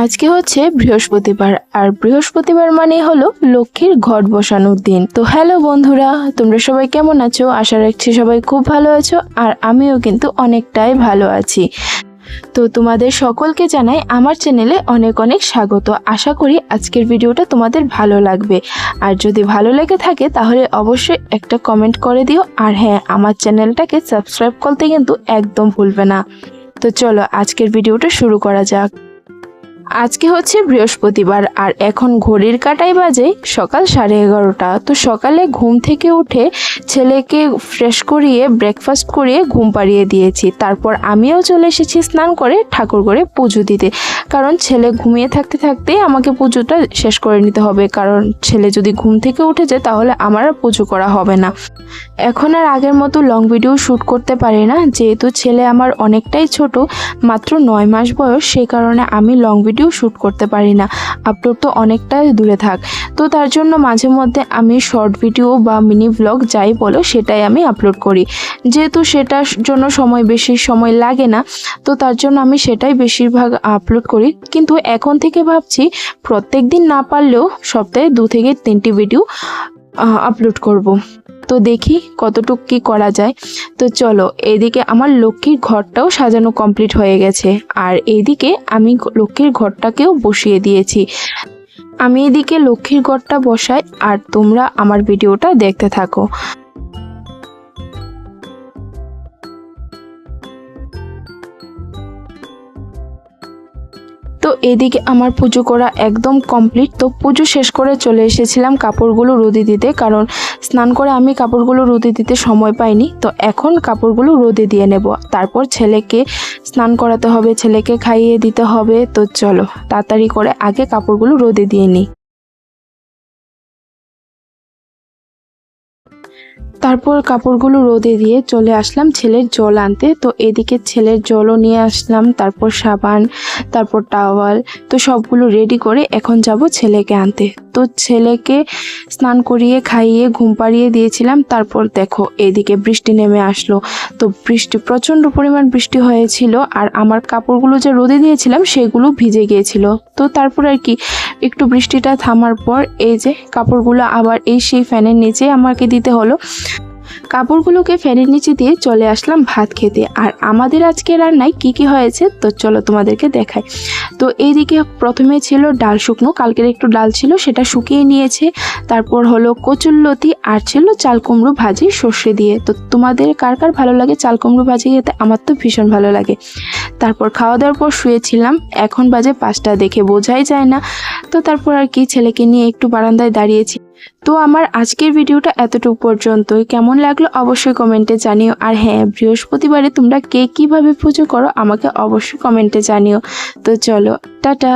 আজকে হচ্ছে বৃহস্পতিবার, আর বৃহস্পতিবার মানে হলো লক্ষ্মীর ঘট বসানোর দিন। তো হ্যালো বন্ধুরা, তোমরা সবাই কেমন আছো? আশা রাখছি সবাই খুব ভালো আছো, আর আমিও কিন্তু অনেকটাই ভালো আছি। তো তোমাদের সকলকে জানাই আমার চ্যানেলে অনেক অনেক স্বাগত। আশা করি আজকের ভিডিওটা তোমাদের ভালো লাগবে, আর যদি ভালো লেগে থাকে তাহলে অবশ্যই একটা কমেন্ট করে দিও, আর হ্যাঁ, আমার চ্যানেলটাকে সাবস্ক্রাইব করতে কিন্তু একদম ভুলবে না। তো চলো আজকের ভিডিওটা শুরু করা যাক। আজকে হচ্ছে বৃহস্পতিবার, আর এখন ঘড়ির কাঁটায় বাজে সকাল 11:30। তো সকালে ঘুম থেকে উঠে ছেলেকে ফ্রেশ করিয়ে ব্রেকফাস্ট করিয়ে ঘুম পাড়িয়ে দিয়েছি। তারপর আমিও চলে এসেছি স্নান করে ঠাকুর ঘরে পুজো দিতে, কারণ ছেলে ঘুমিয়ে থাকতে থাকতেই আমাকে পুজোটা শেষ করে নিতে হবে, কারণ ছেলে যদি ঘুম থেকে উঠে যায় তাহলে আমার আর পুজো করা হবে না। এখন আর আগের মতো লং ভিডিও শ্যুট করতে পারি না, যেহেতু ছেলে আমার অনেকটাই ছোট, মাত্র 9 মাস বয়স, সেই কারণে আমি লং ভিডিও শ্যুট করতে পারি না। আপলোড তো অনেকটাই দূরে থাক, তো তার জন্য মাঝে মধ্যে আমি শর্ট ভিডিও বা মিনি ব্লগ যাই বলো সেটাই আমি আপলোড করি, যেহেতু সেটার জন্য বেশি সময় লাগে না, তো তার জন্য আমি সেটাই বেশিরভাগ আপলোড করি। কিন্তু এখন থেকে ভাবছি প্রত্যেক দিন না পারলেও সপ্তাহে 2 থেকে 3টি ভিডিও আপলোড করব। তো দেখি কতটুক কি করা যায়। তো চলো, এদিকে আমার লক্ষ্মীর ঘরটাও সাজানো কমপ্লিট হয়ে গেছে, আর এইদিকে আমি লক্ষ্মীর ঘরটাকেও বসিয়ে দিয়েছি। আমি এদিকে লক্ষ্মীর ঘরটা বসাই, আর তোমরা আমার ভিডিওটা দেখতে থাকো। তো এদিকে আমার পুজো করা একদম কমপ্লিট। তো পুজো শেষ করে চলে এসেছিলাম কাপড়গুলো রোদে দিতে, কারণ স্নান করে আমি কাপড়গুলো রোদে দিতে সময় পাইনি। তো এখন কাপড়গুলো রোদে দিয়ে নেব, তারপর ছেলেকে স্নান করাতে হবে, ছেলেকে খাইয়ে দিতে হবে। তো চলো তাড়াতাড়ি করে আগে কাপড়গুলো রোদে দিয়ে নিই। তারপর কাপড়গুলো রোদে দিয়ে চলে আসলাম ছেলের জল আনতে। তো এদিকে ছেলের জলও নিয়ে আসলাম, তারপর সাবান, তারপর টাওয়াল, তো সবগুলো রেডি করে এখন যাব ছেলেকে আনতে। তো ছেলেকে স্নান করিয়ে খাইয়ে ঘুম পাড়িয়ে দিয়েছিলাম। তারপর দেখো এদিকে বৃষ্টি নেমে আসলো। তো প্রচণ্ড পরিমাণ বৃষ্টি হয়েছিল, আর আমার কাপড়গুলো যে রোদে দিয়েছিলাম সেগুলো ভিজে গিয়েছিল। তো তারপর আর কি একটু বৃষ্টিটা থামার পর এই যে কাপড়গুলো আবার সেই ফ্যানের নিচে আমাকে দিতে হলো। কাপড়গুলোকে ফ্যানের নিচে দিয়ে চলে আসলাম ভাত খেতে। আর আমাদের আজকে রান্নায় কি কি হয়েছে তো চলো তোমাদেরকে দেখাই। তো এইদিকে প্রথমে ছিল ডাল শুকনো, কালকের একটু ডাল ছিল সেটা শুকিয়ে নিয়েছে। তারপর হলো কচুরলতি, আর ছিল চাল কুমড়ো ভাজি সর্ষে দিয়ে। তো তোমাদের কার কার ভালো লাগে চাল কুমড়ো ভাজি খেতে? আমার তো ভীষণ ভালো লাগে। তারপর খাওয়া দাওয়ার পর শুয়েছিলাম, এখন বাজে 5টা, দেখে বোঝাই যায় না। তো তারপর আর কি ছেলেকে নিয়ে একটু বারান্দায় দাঁড়িয়েছি। তো আমার আজকের ভিডিওটা এতটুকু পর্যন্তই। কেমন লাগলো অবশ্যই কমেন্টে জানিও, আর হ্যাঁ, বৃহস্পতিবারে তোমরা কে কিভাবে পুজো করো আমাকে অবশ্যই কমেন্টে জানিও। তো চলো টাটা।